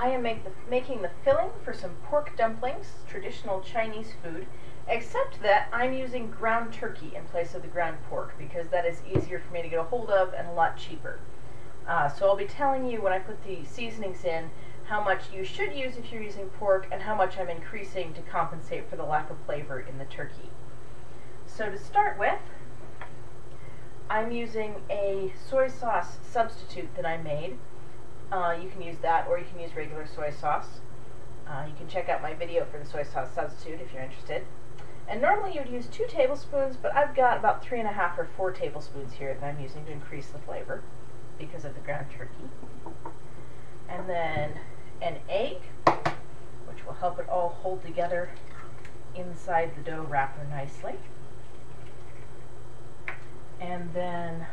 I am making the filling for some pork dumplings, traditional Chinese food, except that I'm using ground turkey in place of the ground pork because that is easier for me to get a hold of and a lot cheaper. So I'll be telling you when I put the seasonings in how much you should use if you're using pork and how much I'm increasing to compensate for the lack of flavor in the turkey. So to start with, I'm using a soy sauce substitute that I made. You can use that or you can use regular soy sauce. You can check out my video for the soy sauce substitute if you're interested. And normally you'd use 2 tablespoons, but I've got about 3.5 or 4 tablespoons here that I'm using to increase the flavor because of the ground turkey. And then an egg, which will help it all hold together inside the dough wrapper nicely. And then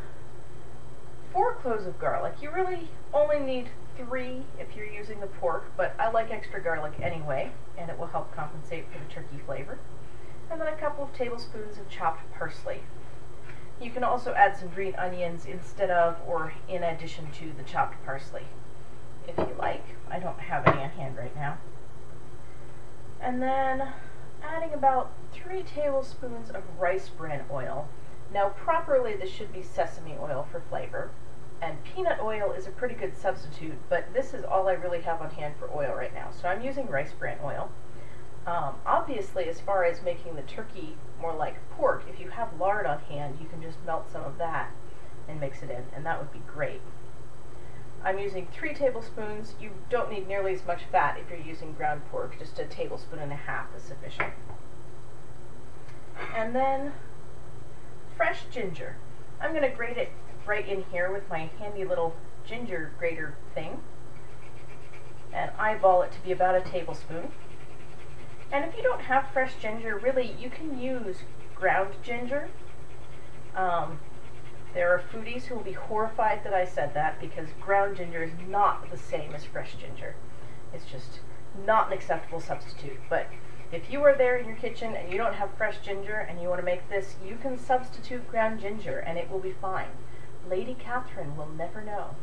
4 cloves of garlic. You really only need 3 if you're using the pork, but I like extra garlic anyway, and it will help compensate for the turkey flavor. And then a couple of tablespoons of chopped parsley. You can also add some green onions instead of or in addition to the chopped parsley, if you like. I don't have any on hand right now. And then adding about 3 tablespoons of rice bran oil. Now properly this should be sesame oil for flavor, and peanut oil is a pretty good substitute, but this is all I really have on hand for oil right now, so I'm using rice bran oil. Obviously, as far as making the turkey more like pork, if you have lard on hand, you can just melt some of that and mix it in, and that would be great. I'm using 3 tablespoons. You don't need nearly as much fat if you're using ground pork, just 1.5 tablespoons is sufficient. And then fresh ginger. I'm going to grate it right in here with my handy little ginger grater thing and eyeball it to be about 1 tablespoon. And if you don't have fresh ginger, really you can use ground ginger. There are foodies who will be horrified that I said that because ground ginger is not the same as fresh ginger. It's just not an acceptable substitute. But if you are there in your kitchen and you don't have fresh ginger and you want to make this, you can substitute ground ginger and it will be fine. Lady Catherine will never know.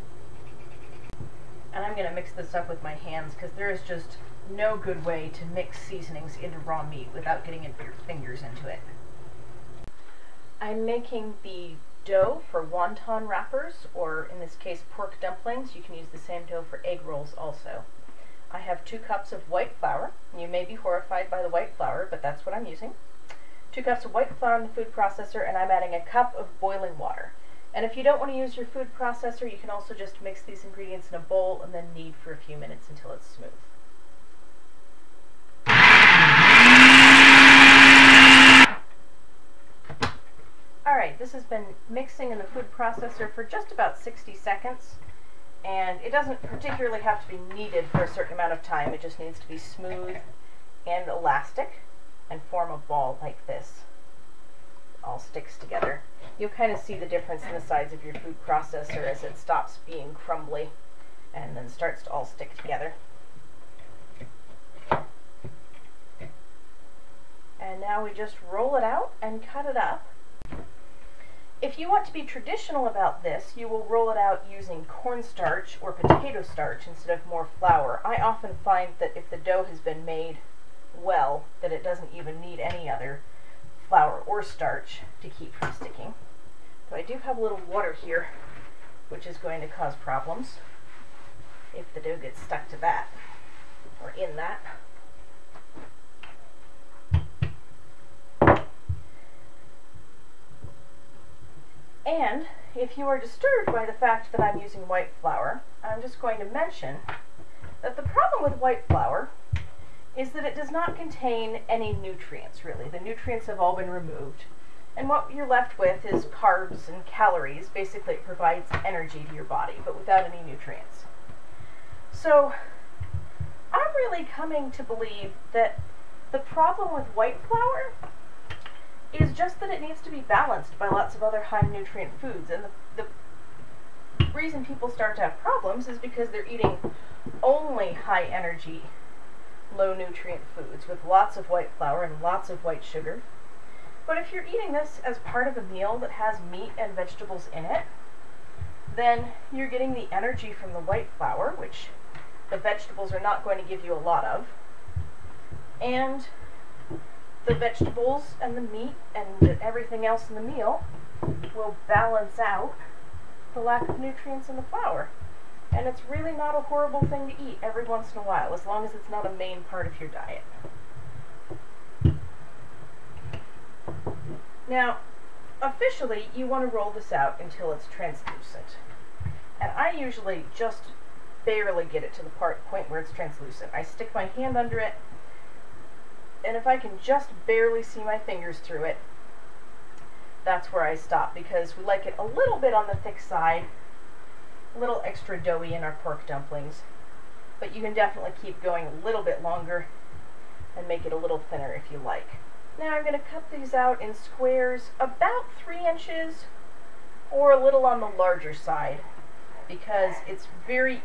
And I'm going to mix this up with my hands because there is just no good way to mix seasonings into raw meat without getting your fingers into it. I'm making the dough for wonton wrappers, or in this case pork dumplings. You can use the same dough for egg rolls also. I have 2 cups of white flour. You may be horrified by the white flour, but that's what I'm using. 2 cups of white flour in the food processor, and I'm adding 1 cup of boiling water. And if you don't want to use your food processor, you can also just mix these ingredients in a bowl and then knead for a few minutes until it's smooth. Alright, this has been mixing in the food processor for just about 60 seconds. And it doesn't particularly have to be kneaded for a certain amount of time. It just needs to be smooth and elastic and form a ball like this. It all sticks together. You'll kind of see the difference in the sides of your food processor as it stops being crumbly and then starts to all stick together. And now we just roll it out and cut it up. If you want to be traditional about this, you will roll it out using cornstarch or potato starch instead of more flour. I often find that if the dough has been made well, that it doesn't even need any other flour or starch to keep from sticking. So I do have a little water here, which is going to cause problems if the dough gets stuck to that or in that. And if you are disturbed by the fact that I'm using white flour, I'm just going to mention that the problem with white flour is that it does not contain any nutrients, really. The nutrients have all been removed. And what you're left with is carbs and calories. Basically, it provides energy to your body, but without any nutrients. So, I'm really coming to believe that the problem with white flour is just that it needs to be balanced by lots of other high nutrient foods. And the reason people start to have problems is because they're eating only high energy, low nutrient foods with lots of white flour and lots of white sugar. But if you're eating this as part of a meal that has meat and vegetables in it, then you're getting the energy from the white flour, which the vegetables are not going to give you a lot of. And the vegetables and the meat and everything else in the meal will balance out the lack of nutrients in the flour. And it's really not a horrible thing to eat every once in a while, as long as it's not a main part of your diet. Now, officially, you want to roll this out until it's translucent. And I usually just barely get it to the point where it's translucent. I stick my hand under it, and if I can just barely see my fingers through it, that's where I stop, because we like it a little bit on the thick side, a little extra doughy in our pork dumplings, but you can definitely keep going a little bit longer and make it a little thinner if you like. Now I'm going to cut these out in squares about 3 inches or a little on the larger side, because it's very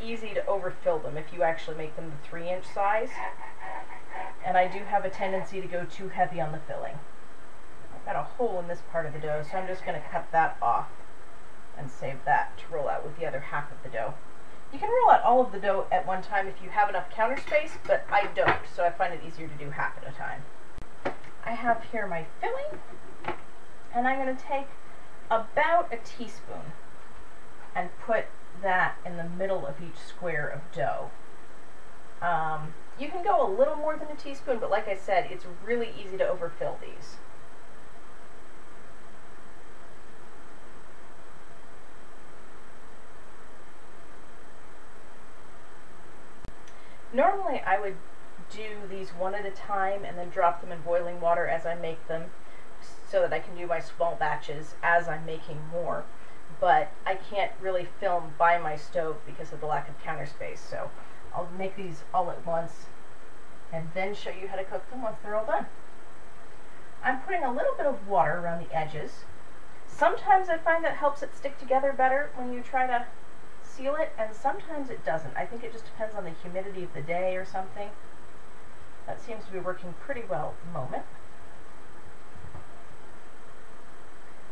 easy to overfill them if you actually make them the 3-inch size, and I do have a tendency to go too heavy on the filling. I've got a hole in this part of the dough, so I'm just going to cut that off and save that to roll out with the other half of the dough. You can roll out all of the dough at one time if you have enough counter space, but I don't, so I find it easier to do half at a time. I have here my filling, and I'm going to take about a teaspoon and put that in the middle of each square of dough. You can go a little more than a teaspoon, but like I said, it's really easy to overfill these. Normally I would do these one at a time and then drop them in boiling water as I make them, so that I can do my small batches as I'm making more. But I can't really film by my stove because of the lack of counter space, so I'll make these all at once and then show you how to cook them once they're all done. I'm putting a little bit of water around the edges. Sometimes I find that helps it stick together better when you try to seal it, and sometimes it doesn't. I think it just depends on the humidity of the day or something. That seems to be working pretty well at the moment.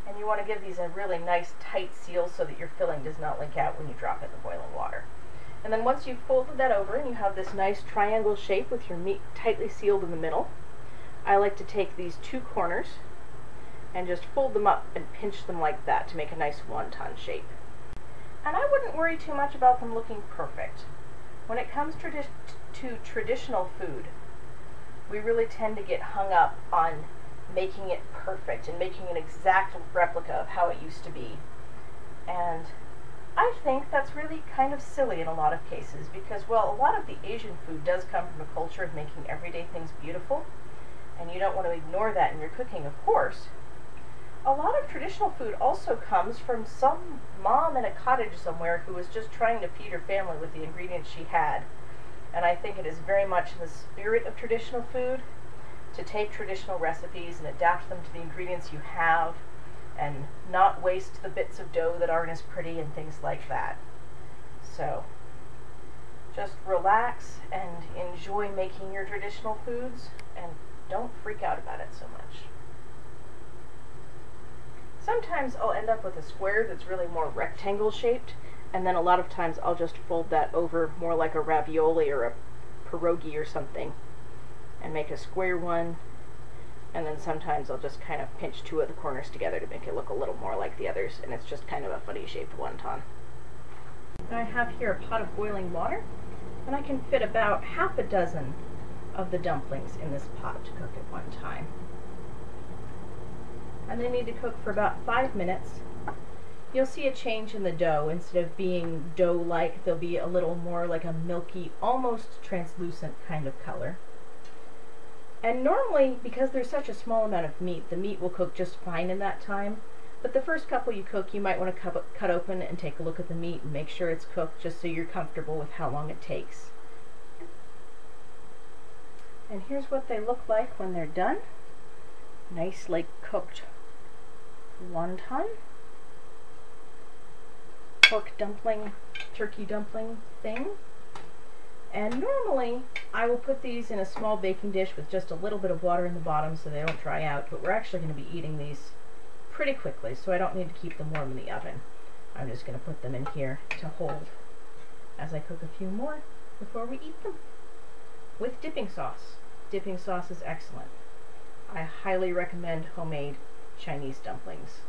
And you want to give these a really nice tight seal so that your filling does not leak out when you drop it in the boiling water. And then once you've folded that over and you have this nice triangle shape with your meat tightly sealed in the middle, I like to take these 2 corners and just fold them up and pinch them like that to make a nice wonton shape. And I wouldn't worry too much about them looking perfect. When it comes to traditional food, we really tend to get hung up on making it perfect and making an exact replica of how it used to be. And I think that's really kind of silly in a lot of cases, because, well, a lot of the Asian food does come from a culture of making everyday things beautiful, and you don't want to ignore that in your cooking, of course. A lot of traditional food also comes from some mom in a cottage somewhere who was just trying to feed her family with the ingredients she had. And I think it is very much in the spirit of traditional food to take traditional recipes and adapt them to the ingredients you have, and not waste the bits of dough that aren't as pretty and things like that. So just relax and enjoy making your traditional foods, and don't freak out about it so much. Sometimes I'll end up with a square that's really more rectangle shaped, and then a lot of times I'll just fold that over more like a ravioli or a pierogi or something and make a square one, and then sometimes I'll just kind of pinch 2 of the corners together to make it look a little more like the others, and it's just kind of a funny shaped wonton. I have here a pot of boiling water, and I can fit about half a dozen of the dumplings in this pot to cook at one time. And they need to cook for about 5 minutes. You'll see a change in the dough. Instead of being dough-like, they'll be a little more like a milky, almost translucent kind of color. And normally, because there's such a small amount of meat, the meat will cook just fine in that time. But the first couple you cook, you might want to cut open and take a look at the meat and make sure it's cooked, just so you're comfortable with how long it takes. And here's what they look like when they're done. Nicely cooked wonton, pork dumpling, turkey dumpling thing. And normally I will put these in a small baking dish with just a little bit of water in the bottom so they don't dry out, but we're actually going to be eating these pretty quickly, so I don't need to keep them warm in the oven. I'm just going to put them in here to hold as I cook a few more before we eat them. With dipping sauce. Dipping sauce is excellent. I highly recommend homemade Chinese dumplings.